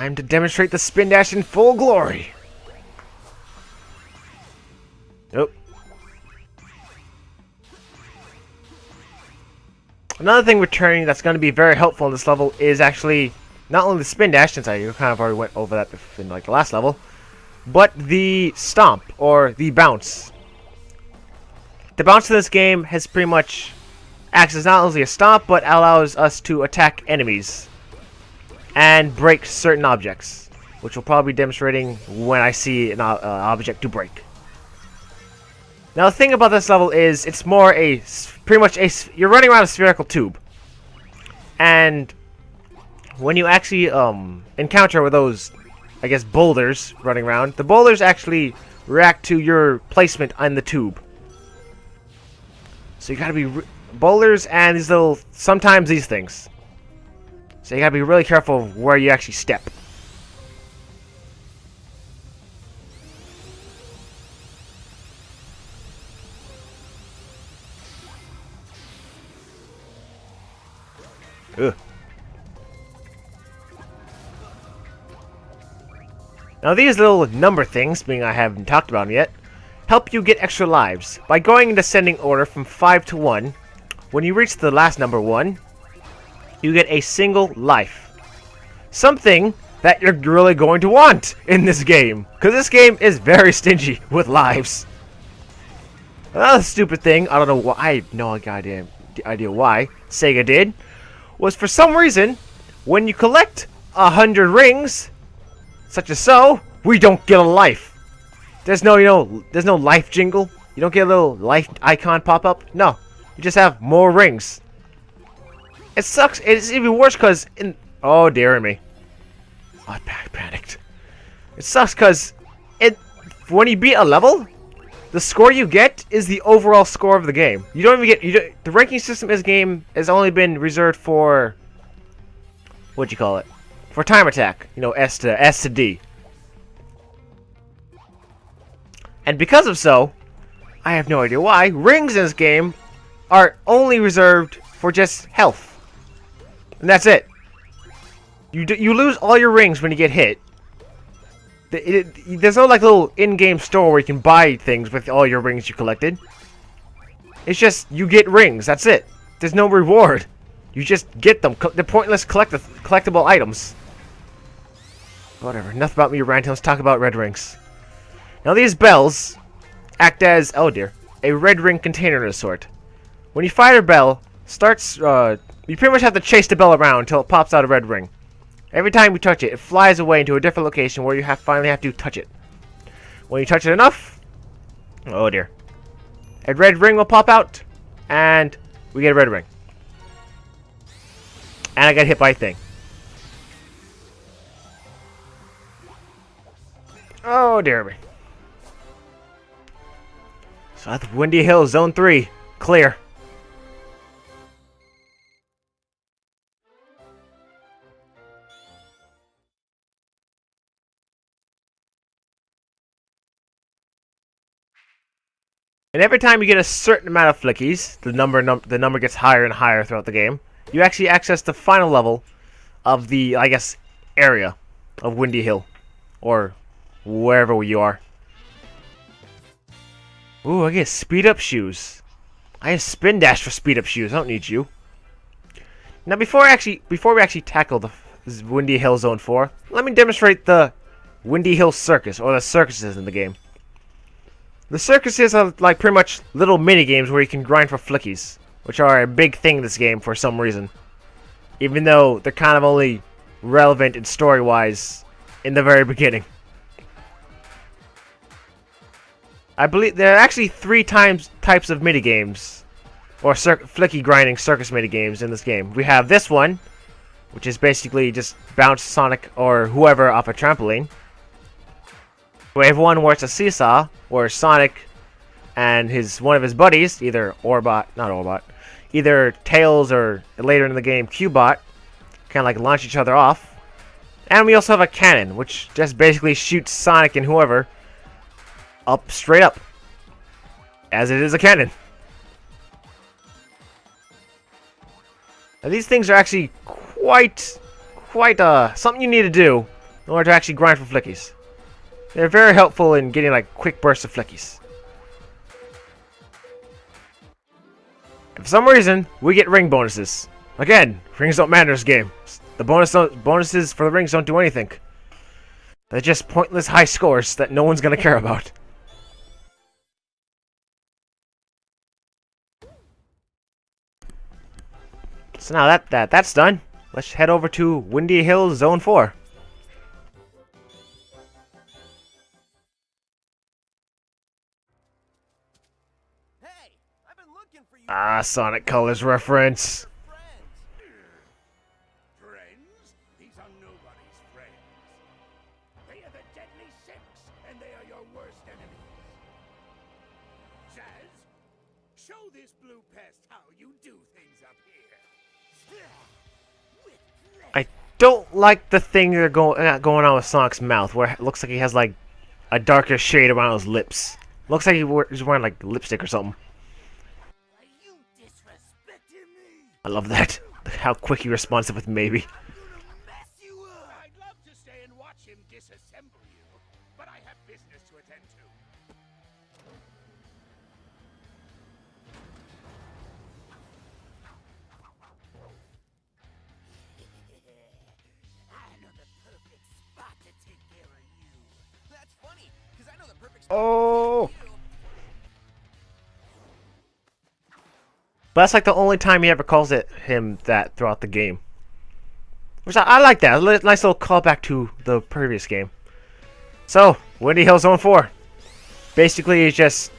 Time to demonstrate the spin dash in full glory. Nope. Another thing returning that's going to be very helpful in this level is actually not only the spin dash, since I kind of already went over that in like the last level, but the stomp or the bounce. The bounce in this game has pretty much acts as not only a stomp, but allows us to attack enemies and break certain objects, which we'll probably be demonstrating when I see an object to break. Now the thing about this level is it's more pretty much you're running around a spherical tube, and when you actually encounter with those, I guess, boulders running around, the boulders actually react to your placement on the tube. So you gotta be boulders and these little, sometimes these things. So you gotta be really careful of where you actually step. Ugh. Now these little number things, being I haven't talked about them yet, help you get extra lives. By going in descending order from 5 to 1, when you reach the last number 1, you get a single life. Something that you're really going to want in this game, because this game is very stingy with lives. Another stupid thing, I don't know why, I have no idea why Sega did, was for some reason, when you collect 100 rings, such as so, we don't get a life. There's no, there's no life jingle. You don't get a little life icon pop up. No, you just have more rings. It sucks. It's even worse because oh dear me, I panicked. It sucks because when you beat a level, the score you get is the overall score of the game. You don't even get the ranking system in this game has only been reserved for what'd you call it? For time attack. You know, S to D. And because of so, I have no idea why, rings in this game are only reserved for just health. And that's it. You lose all your rings when you get hit. There's no like little in-game store where you can buy things with all your rings you collected. It's just you get rings. That's it. There's no reward. You just get them. They're pointless collectible items. Whatever. Enough about me ranting. Let's talk about red rings. Now these bells act as, oh dear, a red ring container of a sort. When you fire a bell, you pretty much have to chase the bell around until it pops out a red ring. Every time you touch it, it flies away into a different location where you finally have to touch it. When you touch it enough, oh dear, a red ring will pop out, and we get a red ring. And I got hit by a thing. Oh dear me. So that's Windy Hill Zone 3. Clear. And every time you get a certain amount of flickies, the number gets higher and higher throughout the game. You actually access the final level of the, I guess, area of Windy Hill, or wherever you are. Ooh, I get speed up shoes. I have spin dash for speed up shoes. I don't need you. Now, before we actually tackle the Windy Hill Zone 4, let me demonstrate the Windy Hill Circus, or the circuses in the game. The circuses are like pretty much little mini games where you can grind for flickies, which are a big thing in this game for some reason. Even though they're kind of only relevant and story-wise in the very beginning. I believe there are actually 3 types of mini games, or flicky grinding circus mini games in this game. We have this one, which is basically just bounce Sonic or whoever off a trampoline. We have one where it's a seesaw, where Sonic and one of his buddies, either either Tails or later in the game Cubot, kind of like launch each other off. And we also have a cannon, which just basically shoots Sonic and whoever straight up, as it is a cannon. Now these things are actually quite something you need to do in order to actually grind for flickies. They're very helpful in getting like quick bursts of flickies. And for some reason, we get ring bonuses. Again, rings don't matter in this game. The bonuses for the rings don't do anything. They're just pointless high scores that no one's gonna care about. So now that's done, let's head over to Windy Hill Zone 4. Hey, I've been looking for you. Ah, Sonic Colors reference. Friends? These are nobody's friends. They are the Deadly Six, and they are your worst enemies. Jazz, show this blue pest how you do things up here. I don't like the thing they're going on with Sonic's mouth, where it looks like he has like a darker shade around his lips. Looks like he's wearing like lipstick or something. Are you disrespecting me? I love that. How quick he responds with maybe. Mess you up. I'd love to stay and watch him disassemble you, but I have business to attend to. I know the perfect spot to take care of you. That's funny, because I know the perfect spot Oh! to take care of you. But that's like the only time he ever calls him that throughout the game. Which I like that. A nice little callback to the previous game. So, Windy Hill Zone 4. Basically, it's just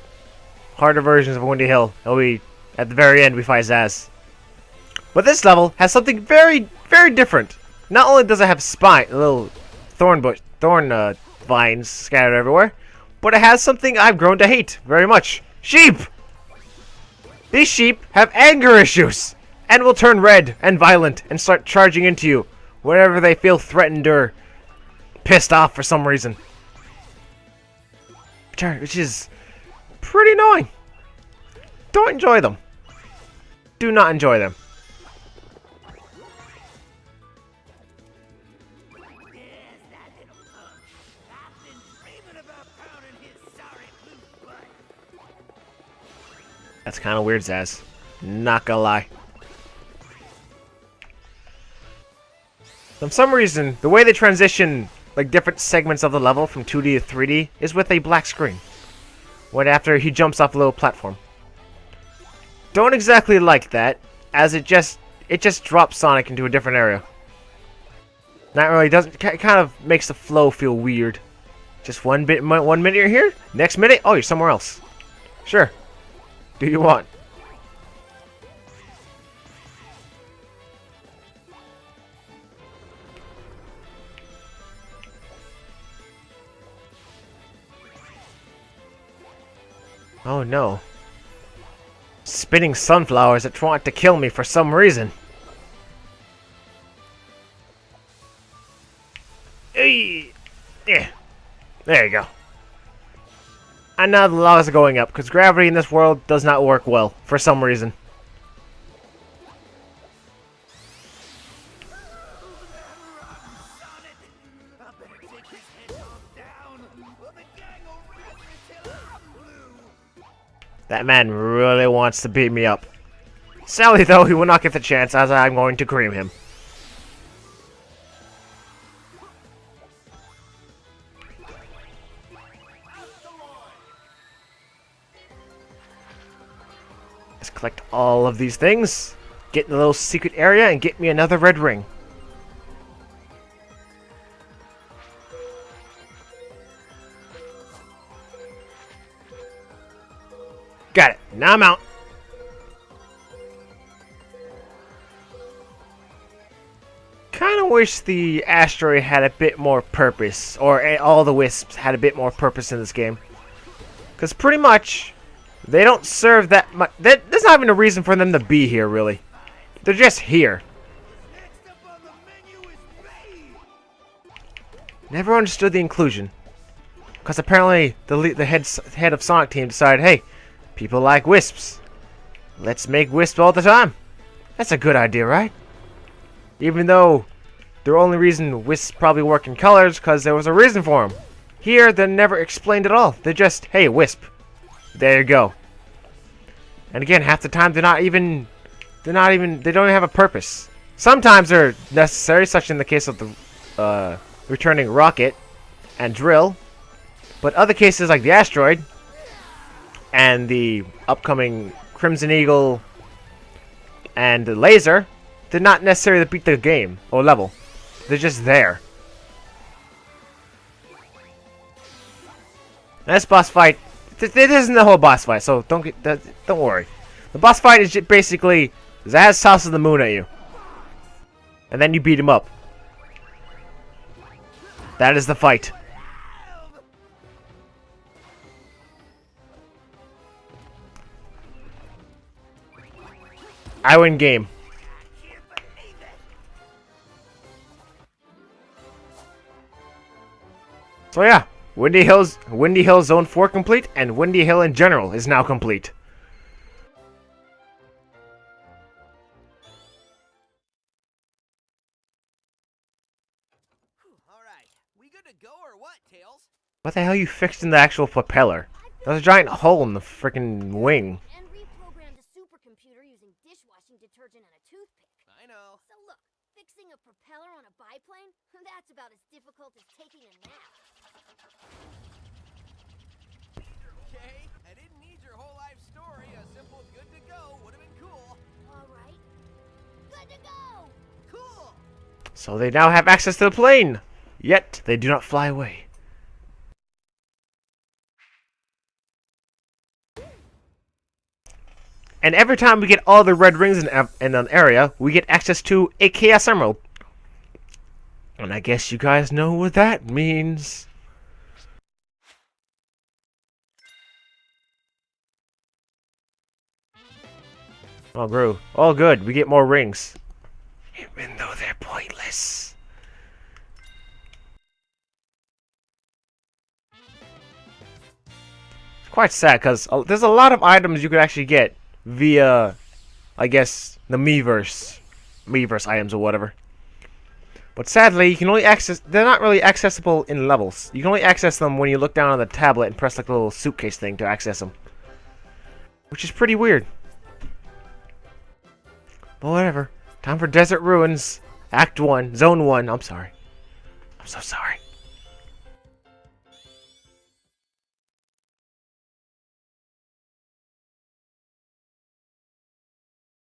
harder versions of Windy Hill. And at the very end, we fight Zaz. But this level has something very, very different. Not only does it have little thorn vines scattered everywhere, but it has something I've grown to hate very much. Sheep! These sheep have anger issues, and will turn red and violent and start charging into you whenever they feel threatened or pissed off for some reason. Which is pretty annoying. Don't enjoy them. Do not enjoy them. There's that little punk. I've been dreaming about pounding his sorry blue butt. That's kind of weird, Zaz. Not gonna lie. For some reason, the way they transition like different segments of the level from 2D to 3D is with a black screen. Right after he jumps off a little platform. Don't exactly like that, as it just drops Sonic into a different area. Not really doesn't. It kind of makes the flow feel weird. Just one minute you're here, next minute, oh, you're somewhere else. Sure. Do you want? Oh no. Spinning sunflowers that want to kill me for some reason. Hey! Yeah. There you go. And now the laws are going up, because gravity in this world does not work well, for some reason. Sonic, I better take his hedgehog down, or the gang will raise me till I'm blue. That man really wants to beat me up. Sadly, though, he will not get the chance, as I'm going to cream him. Let's collect all of these things, get in the little secret area, and get me another red ring. Got it. Now I'm out. Kind of wish the asteroid had a bit more purpose, or all the wisps had a bit more purpose in this game. Because pretty much, they don't serve that much. There's not even a reason for them to be here, really. They're just here. Next up on the menu is Bane. Never understood the inclusion. Because apparently the head of Sonic Team decided, hey, people like wisps. Let's make wisps all the time. That's a good idea, right? Even though the only reason Wisps probably work in colors because there was a reason for them. Here, they're never explained at all. They're just, hey, Wisp. There you go. And again, half the time they don't even have a purpose. Sometimes they're necessary, such in the case of the returning Rocket and Drill. But other cases like the Asteroid and the upcoming Crimson Eagle and the Laser, they're not necessary to beat the game or level. They're just there. And this boss fight, it isn't the whole boss fight, so don't worry. The boss fight is just basically Zaz tosses the moon at you, and then you beat him up. That is the fight. I win game. So yeah, Windy Hill Zone 4 complete, and Windy Hill in general is now complete. Alright, we good to go or what, Tails? What the hell you fixed in the actual propeller? There's a giant hole in the freaking wing. And reprogrammed a supercomputer using dishwashing detergent and a toothpick. I know. So look, fixing a propeller on a biplane? That's about as difficult as taking a nap. Okay, I didn't need your whole life story. A simple good to go would have been cool. Alright. Good to go! Cool! So they now have access to the plane. Yet they do not fly away. And every time we get all the red rings in an area, we get access to a Chaos Emerald. And I guess you guys know what that means. Oh, Gru. All good. We get more rings. Even though they're pointless. It's quite sad, because there's a lot of items you could actually get via, I guess, the Miiverse items or whatever. But sadly, you can only they're not really accessible in levels. You can only access them when you look down on the tablet and press like a little suitcase thing to access them. Which is pretty weird. But whatever. Time for Desert Ruins, Act 1, Zone 1. I'm sorry. I'm so sorry.